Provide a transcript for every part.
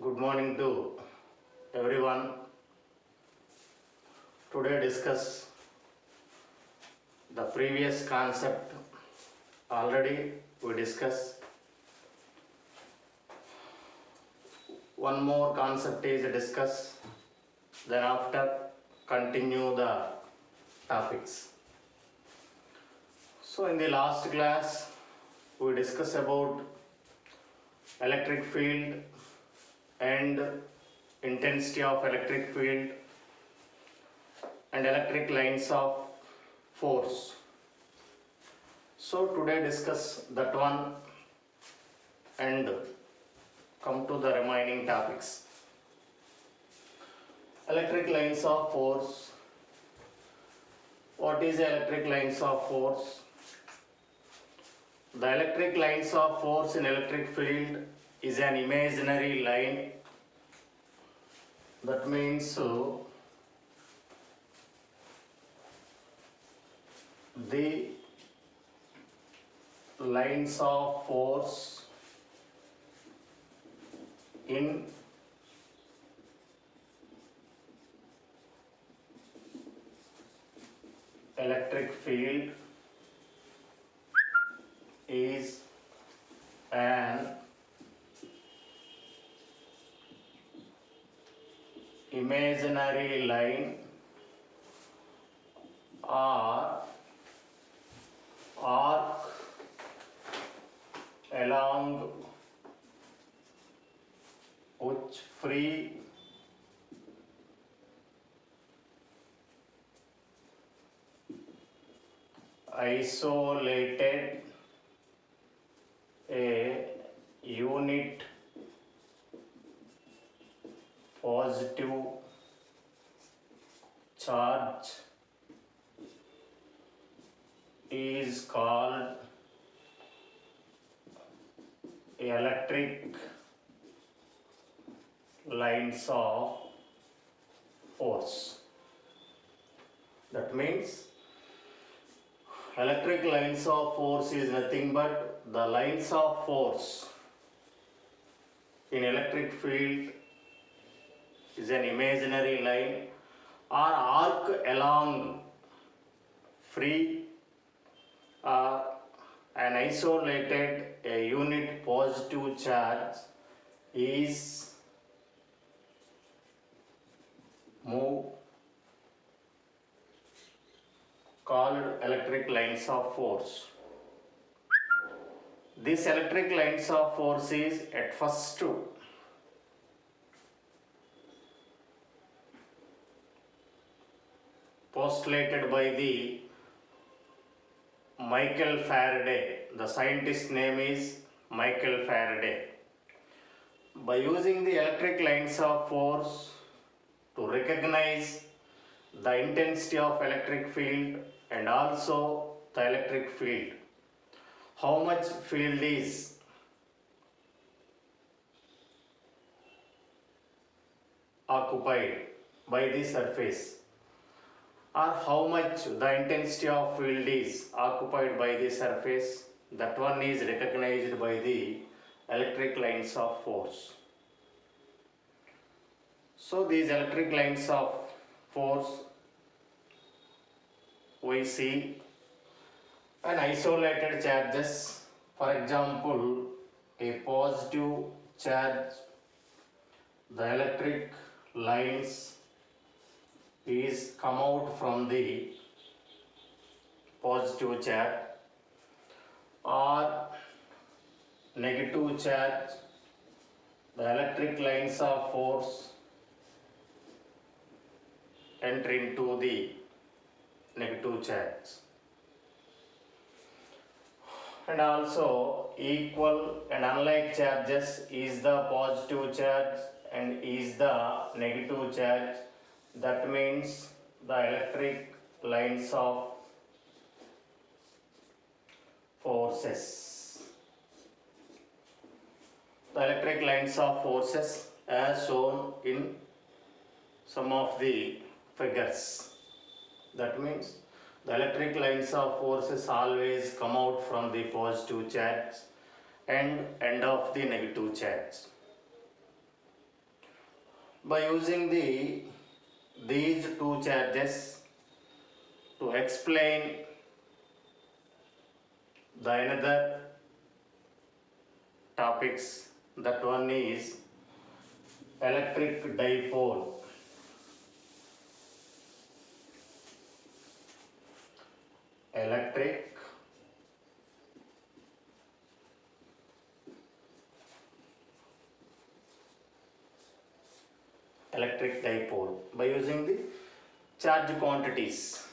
Good morning to everyone. Today discuss the previous concept. Already we discussed. One more concept is discussed. Then after continue the topics. So in the last class we discussed about electric field and intensity of electric field and electric lines of force. So today discuss that one and come to the remaining topics. Electric lines of force. What is electric lines of force? The electric lines of force in electric field is an imaginary line. That means the lines of force in electric field is an imaginary line or arc along which free isolated a unit positive charge is called electric lines of force. That means electric lines of force is nothing but the lines of force in electric field is an imaginary line or arc along free an isolated a unit positive charge is called electric lines of force. This electric lines of force is at first postulated by the Michael Faraday. The scientist name is Michael Faraday. By using the electric lines of force to recognize the intensity of electric field and also the electric field, how much field is occupied by the surface, or how much the intensity of field is occupied by the surface, that one is recognized by the electric lines of force. So these electric lines of force, we see an isolated charges. For example, a positive charge, the electric lines is come out from the positive charge, or negative charge, the electric lines of force enter into the negative charge. And also equal and unlike charges is the positive charge and is the negative charge. That means the electric lines of forces. The electric lines of forces as shown in some of the figures. That means the electric lines of forces always come out from the positive charge and end of the negative charge. By using these two charges to explain the another topics, that one is electric dipole. Electric dipole by using the charge quantities.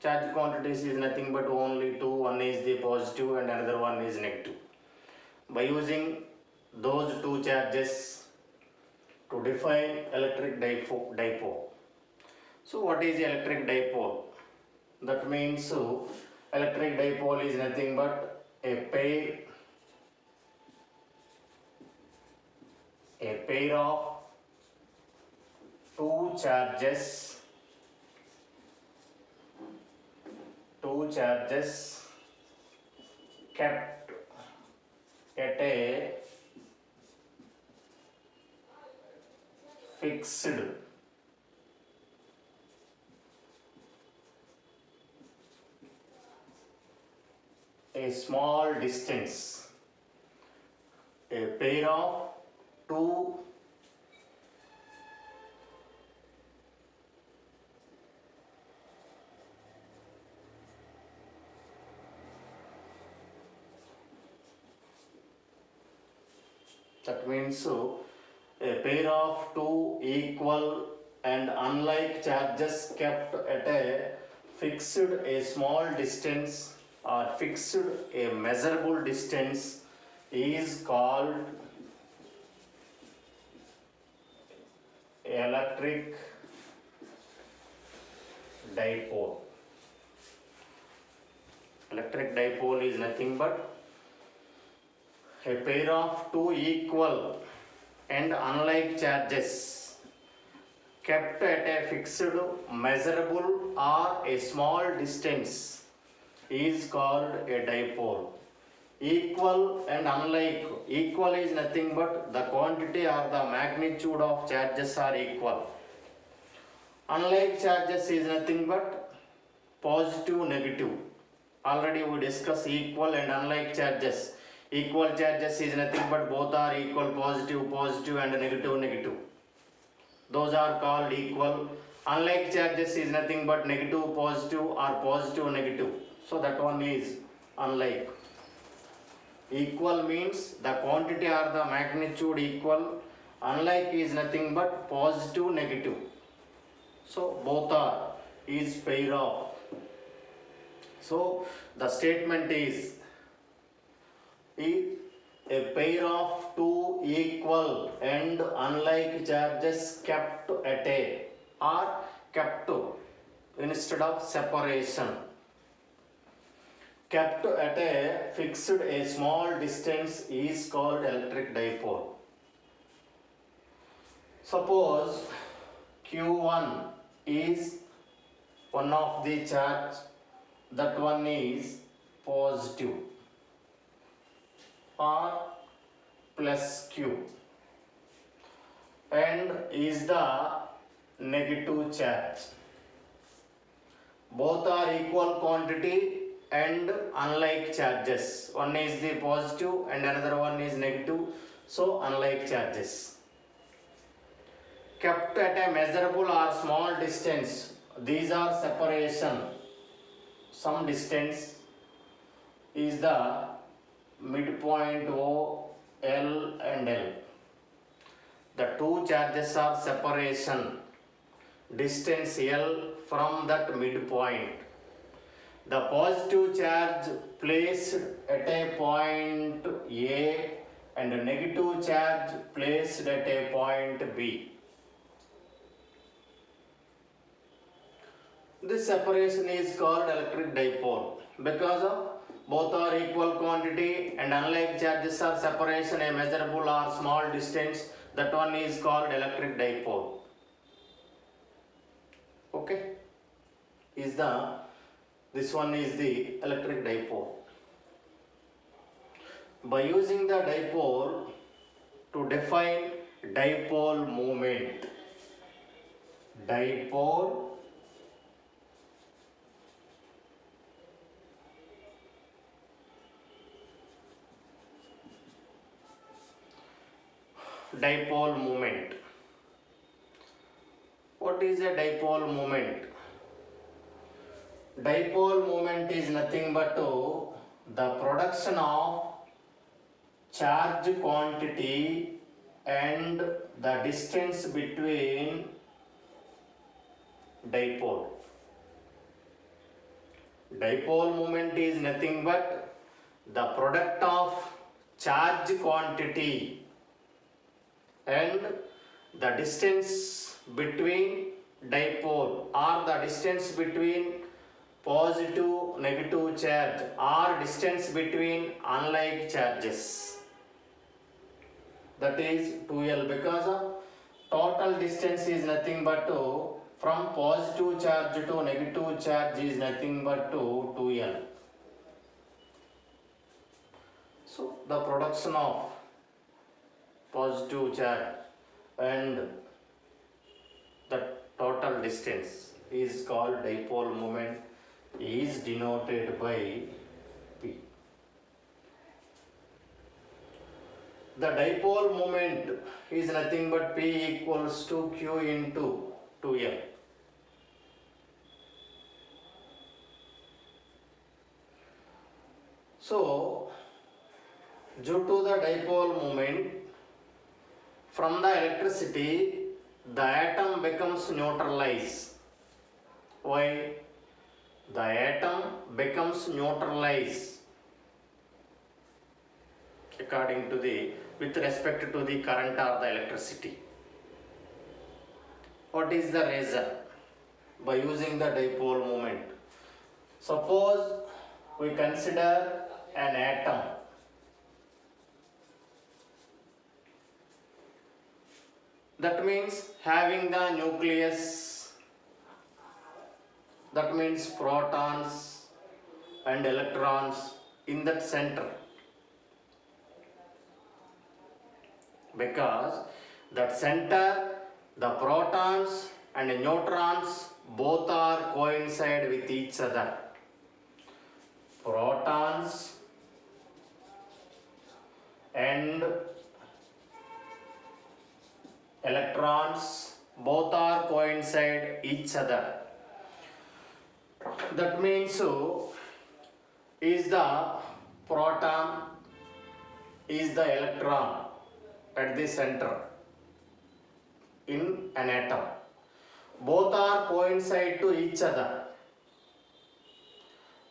Charge quantities is nothing but only two, one is the positive and another one is negative. By using those two charges to define electric dipole. So what is electric dipole? That means electric dipole is nothing but a pair of two charges kept at a fixed a small distance. A pair of two that means a pair of two equal and unlike charges kept at a fixed a small distance or fixed a measurable distance is called electric dipole. Electric dipole is nothing but a pair of two equal and unlike charges kept at a fixed measurable or a small distance is called a dipole. Equal and unlike. Equal is nothing but the quantity or the magnitude of charges are equal. Unlike charges is nothing but positive, negative. Already we discussed equal and unlike charges. Equal charges is nothing but both are equal, positive, positive and negative, negative. Those are called equal. Unlike charges is nothing but negative, positive or positive, negative. So that one is unlike. Equal means the quantity or the magnitude equal. Unlike is nothing but positive, negative. So both are is pair of. So the statement is if a pair of two equal and unlike charges kept at a or kept instead of separation, kept at a fixed a small distance is called electric dipole. Suppose Q1 is one of the charge, that one is positive or plus Q and is the negative charge. Both are equal quantity and unlike charges. One is the positive and another one is negative, so unlike charges. Kept at a measurable or small distance, these are separation. Some distance is the midpoint O, L and L. The two charges are separation, distance L from that midpoint. The positive charge placed at a point A and the negative charge placed at a point B. This separation is called electric dipole because of both are equal quantity and unlike charges are separation a measurable or small distance, that one is called electric dipole. Okay, this one is the electric dipole. By using the dipole to define dipole moment. Dipole dipole moment. What is a dipole moment? Dipole moment is nothing but the production of charge quantity and the distance between dipole. Dipole moment is nothing but the product of charge quantity and the distance between dipole, or the distance between positive negative charge, or distance between unlike charges. That is 2L, because of total distance is nothing but from positive charge to negative charge is nothing but 2L. So the production of positive charge and the total distance is called dipole moment, is denoted by P. The dipole moment is nothing but P equals to Q into 2L. So, due to the dipole moment, from the electricity, the atom becomes neutralized. Why? The atom becomes neutralized according to the, with respect to the current or the electricity. What is the reason? By using the dipole moment. Suppose we consider an atom. That means having the nucleus, that means protons and electrons in that center. Because that center, the protons and neutrons both are coincide with each other. Protons and electrons both are coincide each other. That means is the proton, is the electron at the center in an atom. Both are coincide to each other.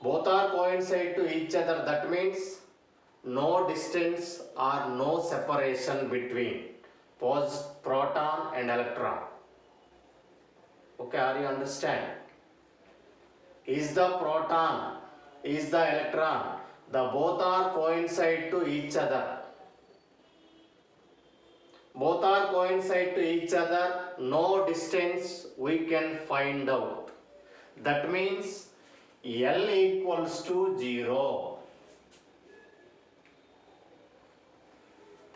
Both are coincide to each other. That means no distance or no separation between proton and electron. Okay, are you understand? Is the proton, is the electron, the both are coincide to each other. Both are coincide to each other, no distance we can find out. That means L equals to 0.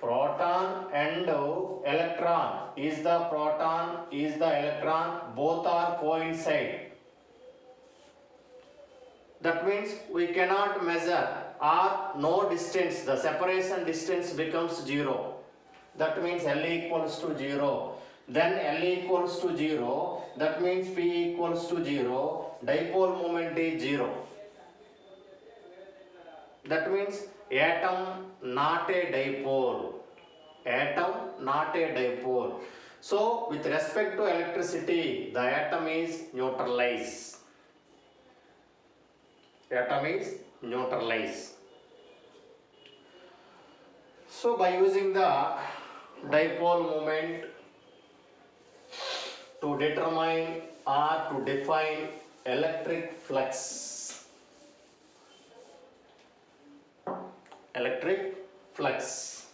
Proton and electron, is the proton, is the electron, both are coincide. That means we cannot measure, or no distance, the separation distance becomes 0. That means L equals to 0. Then L equals to 0, that means P equals to 0, dipole moment is 0. That means atom not a dipole. Atom not a dipole. So with respect to electricity, the atom is neutralized. Atom is neutralized. So by using the dipole moment to determine or to define electric flux. Electric flux.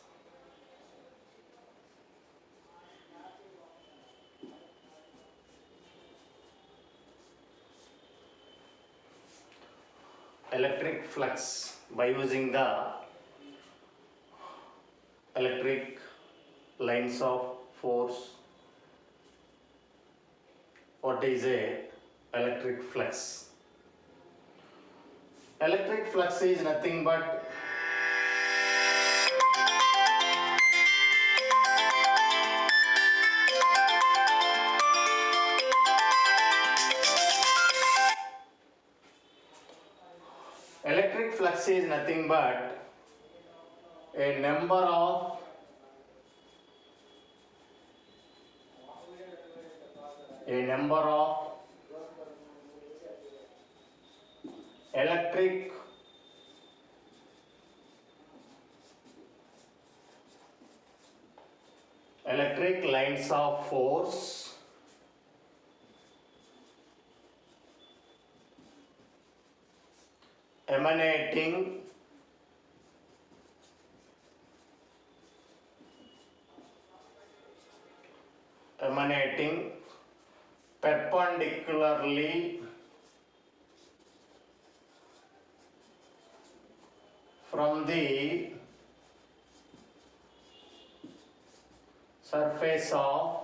Electric flux by using the electric lines of force. What is a electric flux? Electric flux is nothing but a number of electric lines of force emanating perpendicularly from the surface of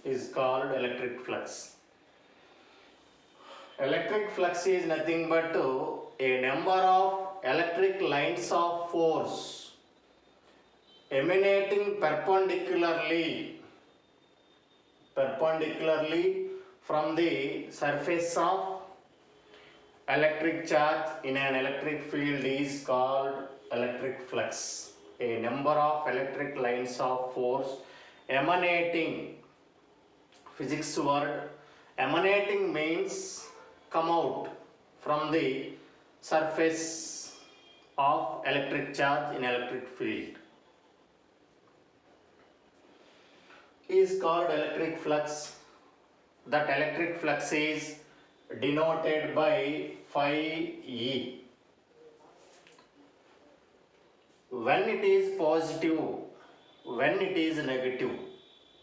is called electric flux. Electric flux is nothing but a number of electric lines of force emanating perpendicularly from the surface of electric charge in an electric field is called electric flux. A number of electric lines of force emanating, physics word, emanating means come out from the surface of electric charge in electric field is called electric flux. That electric flux is denoted by phi E. When it is positive, when it is negative,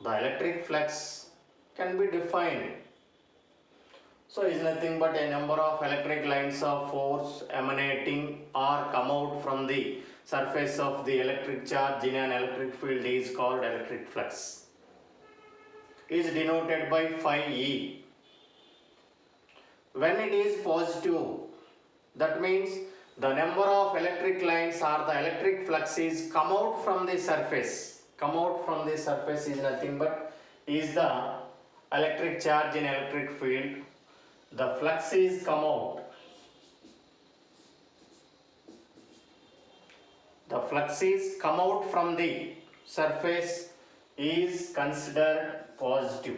the electric flux can be defined. So it is nothing but a number of electric lines of force emanating or come out from the surface of the electric charge in an electric field is called electric flux. Is denoted by phi E. When it is positive, that means the number of electric lines or the electric fluxes come out from the surface. Come out from the surface is nothing but is the electric charge in electric field. The fluxes come out. The fluxes come out from the surface is considered positive.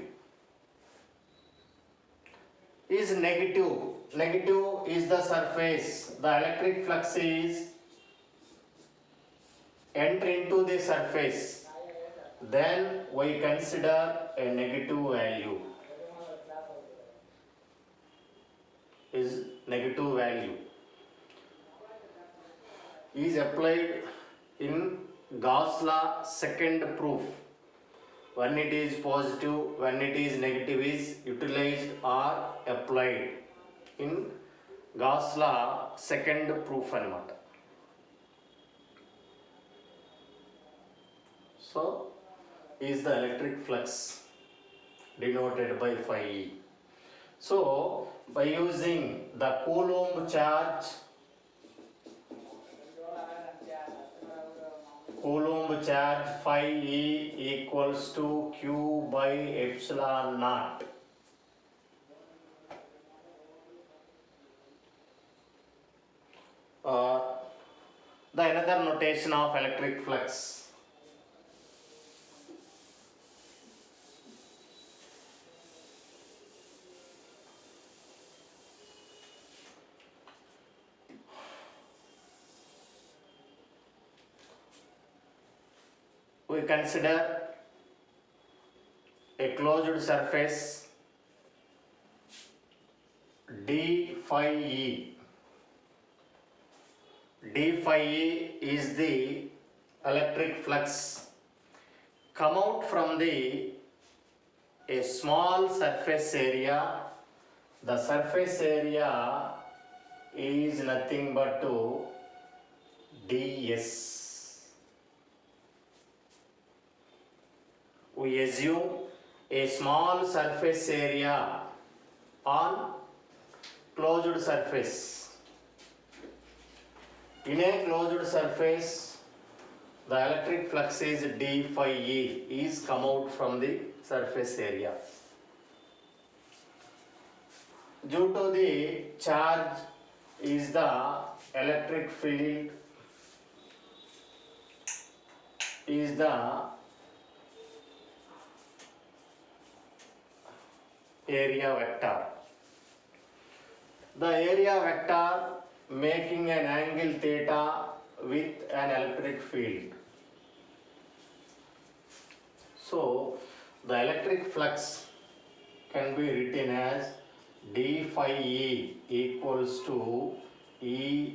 Is negative. Negative is the surface. The electric flux is enter into the surface. Then we consider a negative value. Is negative value. Is applied in Gauss law second proof. When it is positive, when it is negative is utilized or applied in Gauss law second proof anamata. So is the electric flux denoted by phi E. So by using the Coulomb charge phi E equals to Q by epsilon naught. The another notation of electric flux. We consider a closed surface d phi E. d phi E is the electric flux come out from the a small surface area. The surface area is nothing but to ds. We assume a small surface area on closed surface. In a closed surface, the electric flux is d phi E is come out from the surface area. Due to the charge is the electric field is the area vector. The area vector making an angle theta with an electric field. So the electric flux can be written as d phi E equals to E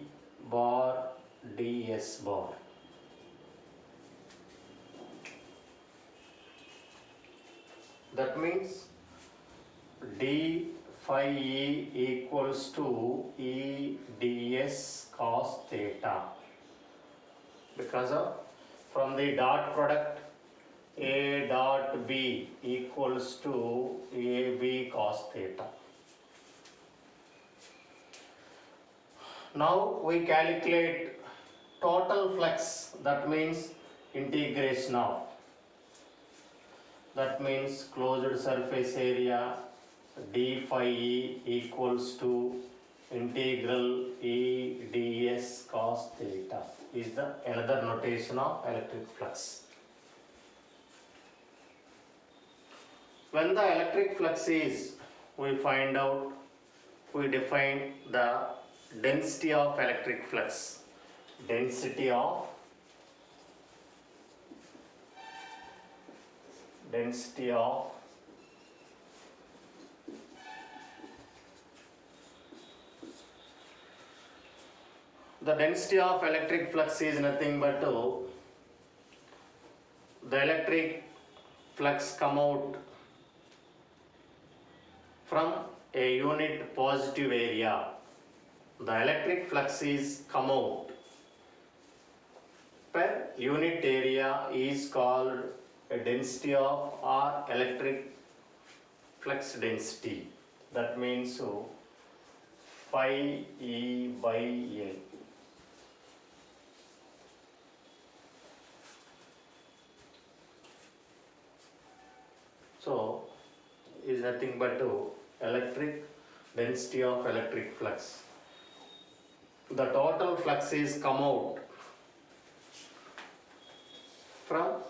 bar ds bar. That means d phi E equals to E ds cos theta, because of from the dot product A dot B equals to AB cos theta. Now we calculate total flux, that means integration of, that means closed surface area d phi E equals to integral E ds cos theta is the another notation of electric flux. When the electric flux is, we find out, we define the density of electric flux. Density of the density of electric flux is nothing but the electric flux come out from a unit positive area. The electric flux is come out per unit area is called a density of or electric flux density. That means phi E by L. So is nothing but electric density of electric flux. The total flux is come out from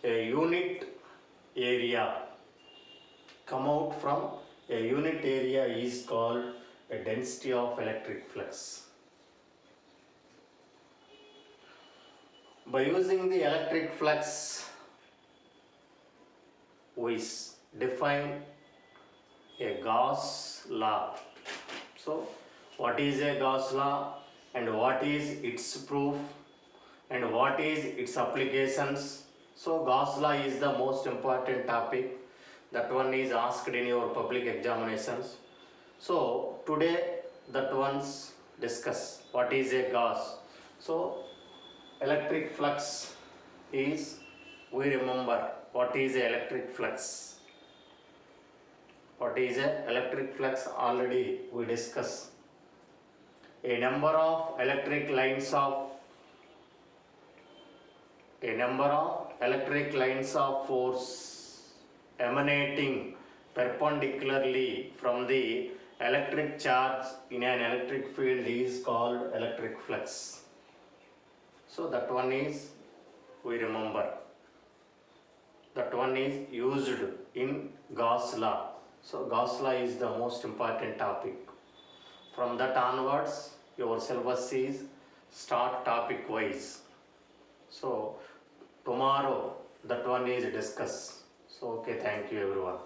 a unit area. Come out from a unit area is called a density of electric flux. By using the electric flux, we define a Gauss law. So what is a Gauss law and what is its proof and what is its applications? So Gauss law is the most important topic. That one is asked in your public examinations. So today that one's discuss what is a Gauss. So electric flux is, we remember what is a electric flux. What is a electric flux already we discussed. A number of electric lines of force emanating perpendicularly from the electric charge in an electric field is called electric flux. So that one is, we remember, that one is used in Gauss law. So Gauss law is the most important topic. From that onwards, your syllabus is start topic wise. So tomorrow that one is discussed. So okay, thank you everyone.